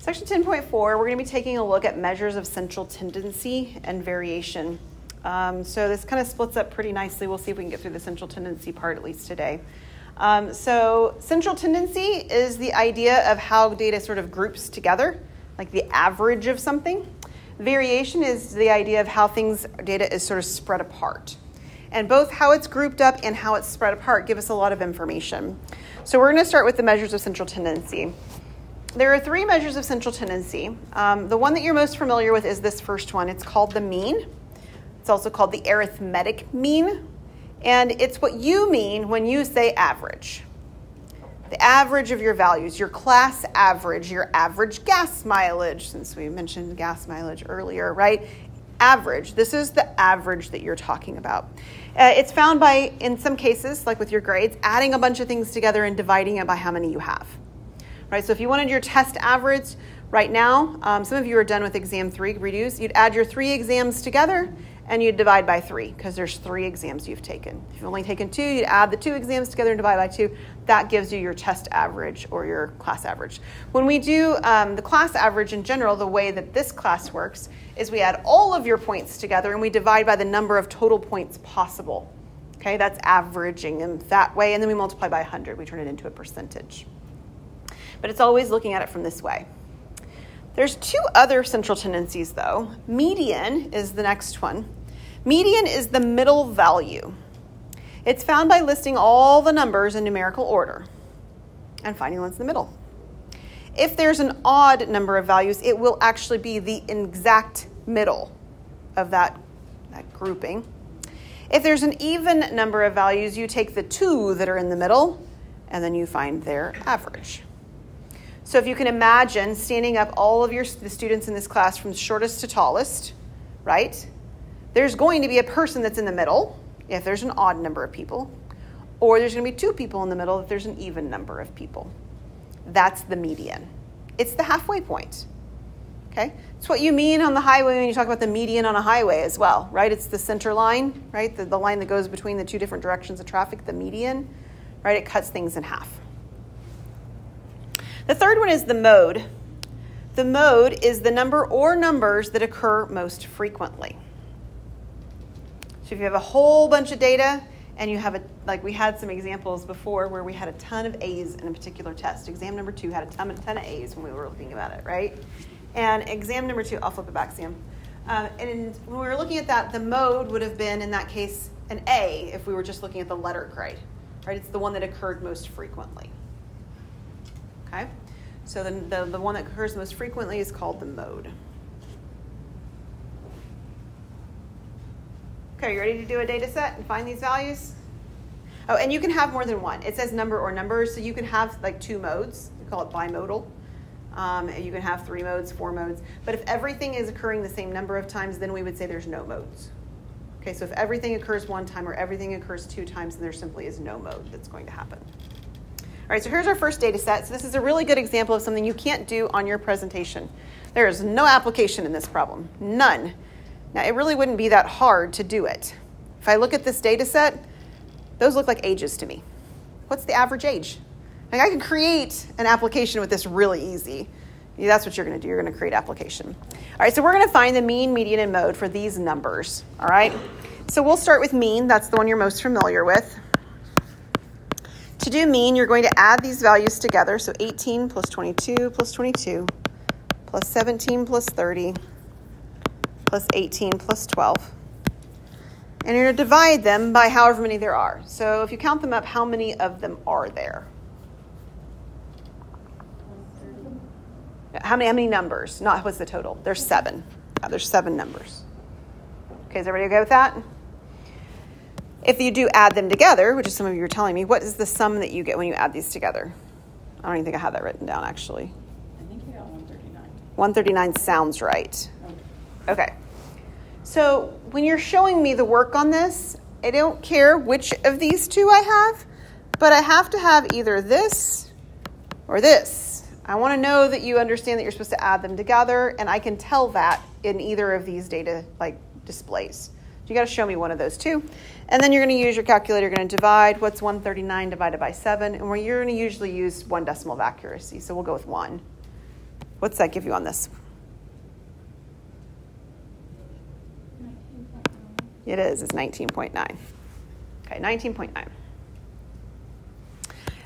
Section 10.4, we're going to be taking a look at measures of central tendency and variation. So this kind of splits up pretty nicely. We'll see if we can get through the central tendency part at least today. So central tendency is the idea of how data sort of groups together, like the average of something. Variation is the idea of how data is sort of spread apart. And both how it's grouped up and how it's spread apart give us a lot of information. So we're going to start with the measures of central tendency. There are three measures of central tendency. The one that you're most familiar with is this first one. It's called the mean. It's also called the arithmetic mean. And it's what you mean when you say average. The average of your values, your class average, your average gas mileage, since we mentioned gas mileage earlier, right? Average. This is the average that you're talking about. It's found by, in some cases, like with your grades, adding a bunch of things together and dividing it by how many you have. Right, so if you wanted your test average right now, some of you are done with exam 3 redos, you'd add your 3 exams together and you'd divide by 3 because there's 3 exams you've taken. If you've only taken 2, you'd add the 2 exams together and divide by 2. That gives you your test average or your class average. When we do the class average in general, the way that this class works is we add all of your points together and we divide by the number of total points possible. Okay, that's averaging them that way, and then we multiply by 100. We turn it into a percentage. But it's always looking at it from this way. There's 2 other central tendencies, though. Median is the next one. Median is the middle value. It's found by listing all the numbers in numerical order and finding ones in the middle. If there's an odd number of values, it will actually be the exact middle of that grouping. If there's an even number of values, you take the 2 that are in the middle, and then you find their average. So if you can imagine standing up all of the students in this class from shortest to tallest, right? There's going to be a person that's in the middle if there's an odd number of people, or there's going to be 2 people in the middle if there's an even number of people. That's the median. It's the halfway point, okay? It's what you mean on the highway when you talk about the median on a highway as well, right? It's the center line, right? The line that goes between the 2 different directions of traffic, the median, right? It cuts things in half. The third one is the mode. The mode is the number or numbers that occur most frequently. So if you have a whole bunch of data and you have like we had some examples before where we had a ton of A's in a particular test. Exam number 2 had a ton of A's when we were looking at it, right? And exam number 2, I'll flip it back, Sam. And when we were looking at that, the mode would have been, in that case, an A if we were just looking at the letter grade, right? It's the one that occurred most frequently. Okay, so the one that occurs most frequently is called the mode. Okay, you ready to do a data set and find these values? Oh, and you can have more than one. It says number or numbers, so you can have like 2 modes. We call it bimodal. And you can have 3 modes, 4 modes. But if everything is occurring the same number of times, then we would say there's no modes. Okay, so if everything occurs 1 time or everything occurs 2 times, then there simply is no mode that's going to happen. All right, so here's our first data set. So this is a really good example of something you can't do on your presentation. There is no application in this problem, none. Now, it really wouldn't be that hard to do it. If I look at this data set, those look like ages to me. What's the average age? Like, I can create an application with this really easy. That's what you're going to do. You're going to create application. All right, so we're going to find the mean, median, and mode for these numbers. All right, so we'll start with mean. That's the one you're most familiar with. To do mean, you're going to add these values together. So 18 plus 22 plus 22 plus 17 plus 30 plus 18 plus 12. And you're going to divide them by however many there are. So if you count them up, how many of them are there? How many numbers? Not what's the total? There's 7. There's 7 numbers. Okay, is everybody okay with that? If you do add them together, which is some of you are telling me, what is the sum that you get when you add these together? I don't even think I have that written down, actually. I think you got 139. 139 sounds right. Okay. So when you're showing me the work on this, I don't care which of these 2 I have, but I have to have either this or this. I want to know that you understand that you're supposed to add them together, and I can tell that in either of these data displays. You got to show me one of those 2. And then you're going to use your calculator. You're going to divide. What's 139 divided by 7? And you're going to usually use 1 decimal of accuracy. So we'll go with 1. What's that give you on this? 19.9. It is. It's 19.9. Okay, 19.9.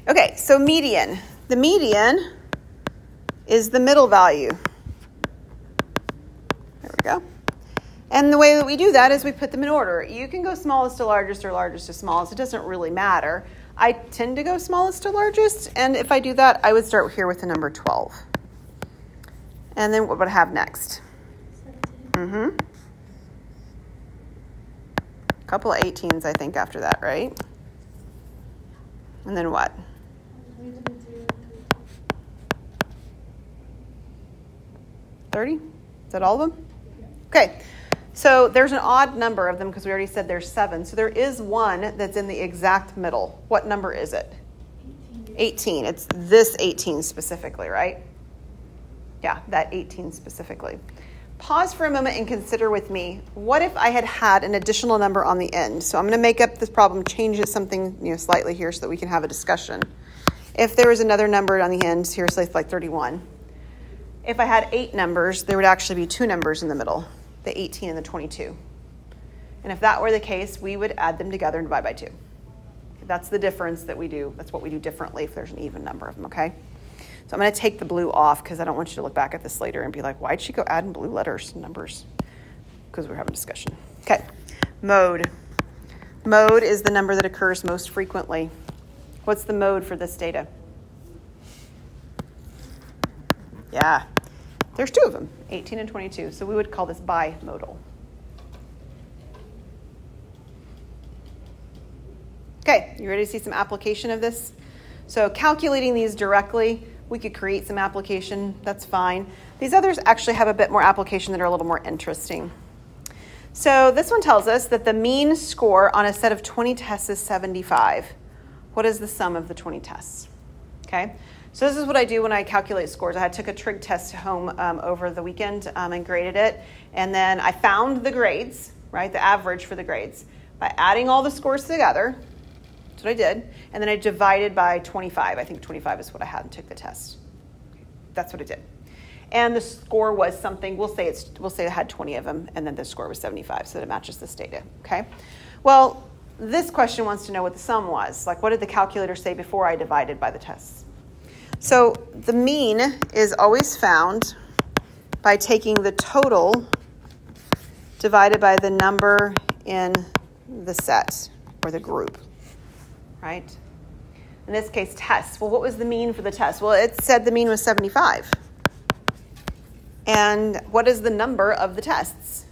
Okay, so median. The median is the middle value. There we go. And the way that we do that is we put them in order. You can go smallest to largest or largest to smallest. It doesn't really matter. I tend to go smallest to largest, and if I do that, I would start here with the number 12. And then what would I have next? 17. A couple of 18s, I think, after that, right? And then what? We did 0 30? Is that all of them? Okay. So there's an odd number of them because we already said there's 7. So there is one that's in the exact middle. What number is it? 18. It's this 18 specifically, right? Yeah, that 18 specifically. Pause for a moment and consider with me, what if I had had an additional number on the end? So I'm going to make up this problem, change it something slightly here so that we can have a discussion. If there was another number on the end, here, say like 31. If I had 8 numbers, there would actually be 2 numbers in the middle, the 18 and the 22. And if that were the case, we would add them together and divide by 2. That's the difference that we do. That's what we do differently if there's an even number of them, okay? So I'm going to take the blue off because I don't want you to look back at this later and be like, why'd she go add in blue letters and numbers? Because we're having a discussion. Okay, mode. Mode is the number that occurs most frequently. What's the mode for this data? Yeah, there's 2 of them, 18 and 22. So we would call this bimodal. Okay, you ready to see some application of this? So calculating these directly, we could create some application. That's fine. These others actually have a bit more application that are a little more interesting. So this one tells us that the mean score on a set of 20 tests is 75. What is the sum of the 20 tests? Okay. So this is what I do when I calculate scores. I took a trig test home over the weekend and graded it. And then I found the grades, right, the average for the grades, by adding all the scores together. That's what I did. And then I divided by 25. I think 25 is what I had and took the test. That's what I did. And the score was something, we'll say it had 20 of them, and then the score was 75, so that it matches this data, okay? Well, this question wants to know what the sum was. Like, what did the calculator say before I divided by the tests? So the mean is always found by taking the total divided by the number in the set or the group, right? In this case, tests. Well, what was the mean for the test? Well, it said the mean was 75. And what is the number of the tests?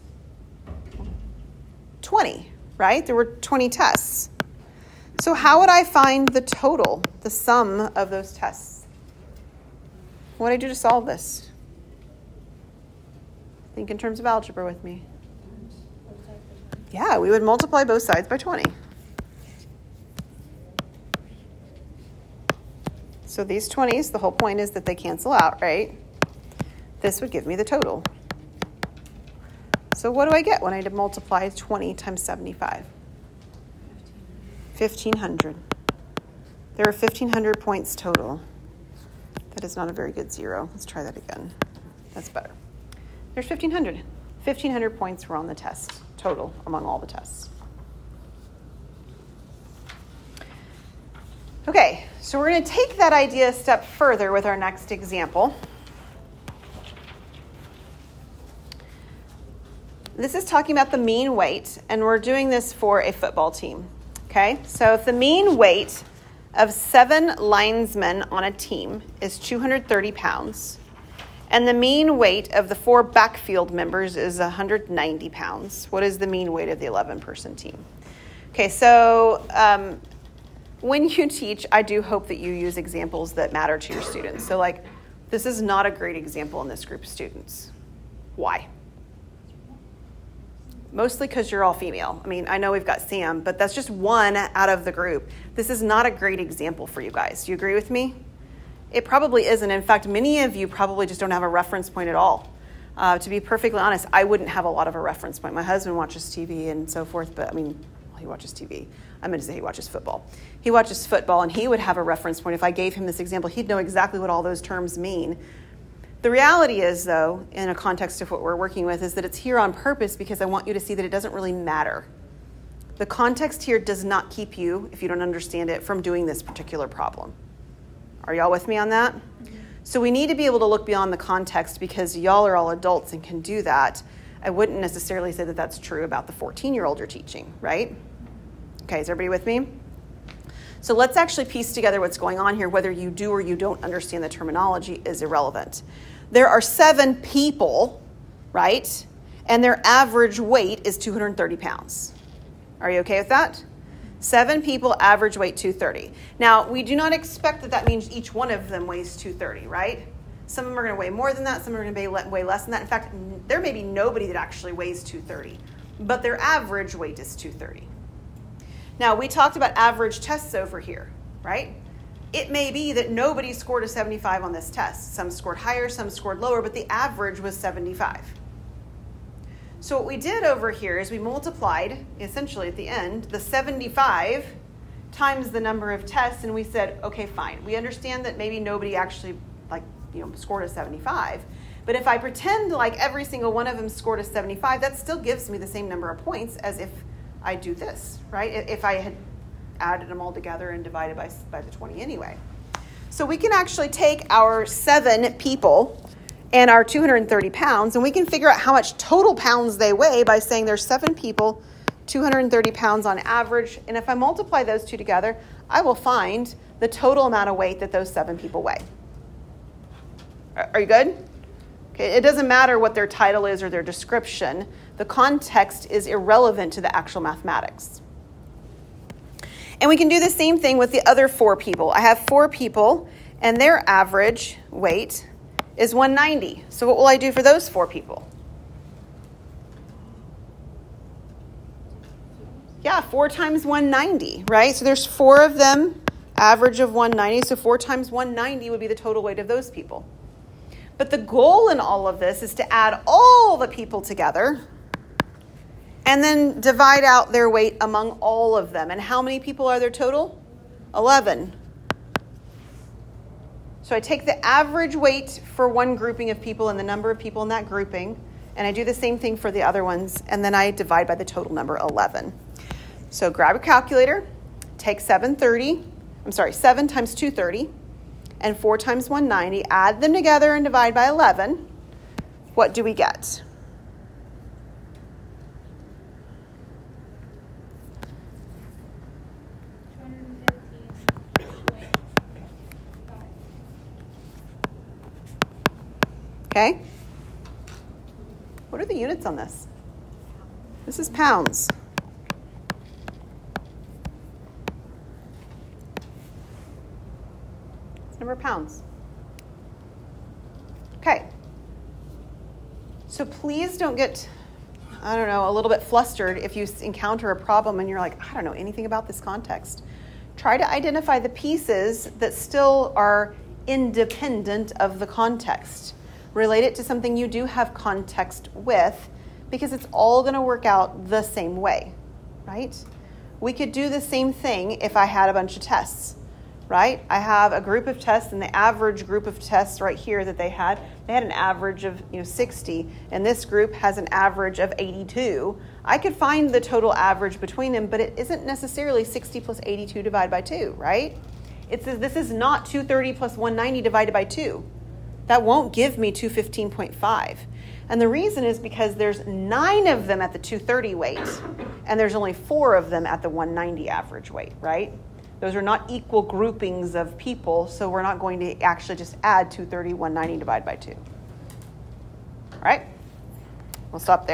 20, right? There were 20 tests. So how would I find the total, the sum of those tests? What did I do to solve this? Think in terms of algebra with me. Yeah, we would multiply both sides by 20. So these 20s, the whole point is that they cancel out, right? This would give me the total. So what do I get when I multiply 20 times 75? 1,500. There are 1,500 points total. That is not a very good zero. Let's try that again. That's better. There's 1,500. 1,500 points were on the test, total, among all the tests. Okay, so we're going to take that idea a step further with our next example. This is talking about the mean weight, and we're doing this for a football team. Okay, so if the mean weight of 7 linesmen on a team is 230 pounds, and the mean weight of the 4 backfield members is 190 pounds, what is the mean weight of the 11-person team? Okay, so when you teach, I do hope that you use examples that matter to your students. So like, this is not a great example in this group of students. Why? Mostly because you're all female. I mean, I know we've got Sam, but that's just one out of the group. This is not a great example for you guys. Do you agree with me? It probably isn't. In fact, many of you probably just don't have a reference point at all. To be perfectly honest, I wouldn't have a lot of a reference point. My husband watches TV and so forth, but I mean, he watches TV. I meant to say he watches football. He watches football, and he would have a reference point. If I gave him this example, he'd know exactly what all those terms mean. The reality is, though, in a context of what we're working with, is that it's here on purpose because I want you to see that it doesn't really matter. The context here does not keep you, if you don't understand it, from doing this particular problem. Are y'all with me on that? Mm-hmm. So we need to be able to look beyond the context because y'all are all adults and can do that. I wouldn't necessarily say that that's true about the 14-year-old you're teaching, right? Okay, is everybody with me? So let's actually piece together what's going on here. Whether you do or you don't understand the terminology is irrelevant. There are 7 people, right? And their average weight is 230 pounds. Are you okay with that? 7 people, average weight 230. Now, we do not expect that means each one of them weighs 230, right? Some of them are going to weigh more than that. Some are going to weigh less than that. In fact, there may be nobody that actually weighs 230, but their average weight is 230. Now, we talked about average tests over here, right? It may be that nobody scored a 75 on this test. Some scored higher, some scored lower, but the average was 75. So what we did over here is we multiplied, essentially at the end, the 75 times the number of tests, and we said, okay, fine. We understand that maybe nobody actually scored a 75, but if I pretend like every single one of them scored a 75, that still gives me the same number of points as if I do this, right? If I had added them all together and divided by the 20 anyway. So we can actually take our 7 people and our 230 pounds, and we can figure out how much total pounds they weigh by saying there's 7 people, 230 pounds on average. And if I multiply those two together, I will find the total amount of weight that those 7 people weigh. Are you good? Okay, it doesn't matter what their title is or their description. The context is irrelevant to the actual mathematics. And we can do the same thing with the other 4 people. I have 4 people, and their average weight is 190. So what will I do for those 4 people? Yeah, 4 times 190, right? So there's 4 of them, average of 190. So 4 times 190 would be the total weight of those people. But the goal in all of this is to add all the people together and then divide out their weight among all of them. And how many people are there total? 11. So I take the average weight for one grouping of people and the number of people in that grouping, and I do the same thing for the other ones, and then I divide by the total number, 11. So grab a calculator, take 7 times 230, and 4 times 190, add them together and divide by 11. What do we get? Okay. What are the units on this? This is pounds. It's number of pounds. Okay. So please don't get, a little bit flustered if you encounter a problem and you're like, I don't know anything about this context. Try to identify the pieces that still are independent of the context. Relate it to something you do have context with, because it's all going to work out the same way, right? We could do the same thing if I had a bunch of tests, right? I have a group of tests, and the average group of tests right here that they had an average of 60, and this group has an average of 82. I could find the total average between them, but it isn't necessarily 60 plus 82 divided by 2, right? It says this is not 230 plus 190 divided by 2. That won't give me 215.5. And the reason is because there's 9 of them at the 230 weight, and there's only 4 of them at the 190 average weight, right? Those are not equal groupings of people, so we're not going to actually just add 230, 190 divided by 2. All right? We'll stop there.